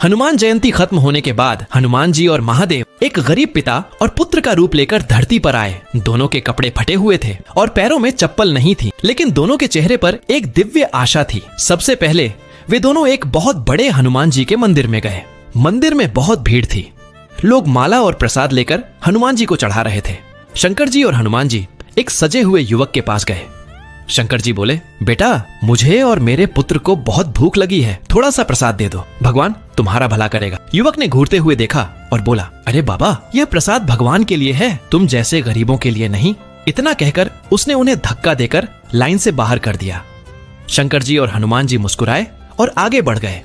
हनुमान जयंती खत्म होने के बाद हनुमान जी और महादेव एक गरीब पिता और पुत्र का रूप लेकर धरती पर आए। दोनों के कपड़े फटे हुए थे और पैरों में चप्पल नहीं थी, लेकिन दोनों के चेहरे पर एक दिव्य आशा थी। सबसे पहले वे दोनों एक बहुत बड़े हनुमान जी के मंदिर में गए। मंदिर में बहुत भीड़ थी। लोग माला और प्रसाद लेकर हनुमान जी को चढ़ा रहे थे। शंकर जी और हनुमान जी एक सजे हुए युवक के पास गए। शंकर जी बोले, बेटा, मुझे और मेरे पुत्र को बहुत भूख लगी है, थोड़ा सा प्रसाद दे दो, भगवान तुम्हारा भला करेगा। युवक ने घूरते हुए देखा और बोला, अरे बाबा, यह प्रसाद भगवान के लिए है, तुम जैसे गरीबों के लिए नहीं। इतना कहकर उसने उन्हें धक्का देकर लाइन से बाहर कर दिया। शंकर जी और हनुमान जी मुस्कुराए और आगे बढ़ गए।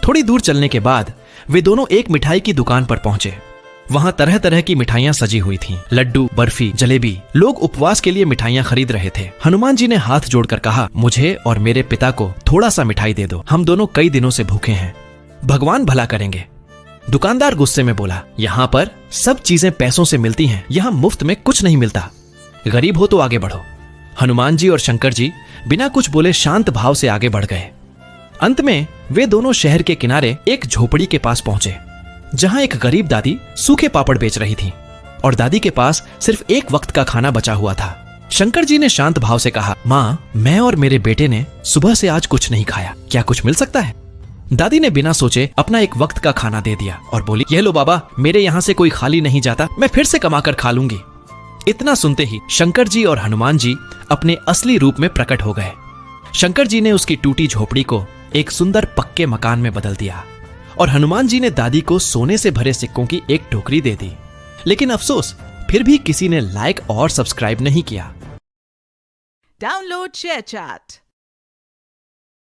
थोड़ी दूर चलने के बाद वे दोनों एक मिठाई की दुकान पर पहुंचे। वहां तरह तरह की मिठाइयां सजी हुई थीं, लड्डू, बर्फी, जलेबी। लोग उपवास के लिए मिठाइयां खरीद रहे थे। हनुमान जी ने हाथ जोड़कर कहा, मुझे और मेरे पिता को थोड़ा सा मिठाई दे दो, हम दोनों कई दिनों से भूखे हैं, भगवान भला करेंगे। दुकानदार गुस्से में बोला, यहाँ पर सब चीजें पैसों से मिलती हैं, यहाँ मुफ्त में कुछ नहीं मिलता, गरीब हो तो आगे बढ़ो। हनुमान जी और शंकर जी बिना कुछ बोले शांत भाव से आगे बढ़ गए। अंत में वे दोनों शहर के किनारे एक झोपड़ी के पास पहुंचे, जहां एक गरीब दादी सूखे पापड़ बेच रही थी और दादी के पास सिर्फ एक वक्त का खाना बचा हुआ था। शंकर जी ने शांत भाव से कहा, माँ, मैं और मेरे बेटे ने सुबह से आज कुछ नहीं खाया, क्या कुछ मिल सकता है? दादी ने बिना सोचे अपना एक वक्त का खाना दे दिया और बोली, यह लो बाबा, मेरे यहाँ से कोई खाली नहीं जाता, मैं फिर से कमाकर खा लूंगी। इतना सुनते ही शंकर जी और हनुमान जी अपने असली रूप में प्रकट हो गए। शंकर जी ने उसकी टूटी झोपड़ी को एक सुंदर पक्के मकान में बदल दिया और हनुमान जी ने दादी को सोने से भरे सिक्कों की एक टोकरी दे दी। लेकिन अफसोस, फिर भी किसी ने लाइक और सब्सक्राइब नहीं किया। Download ShareChat.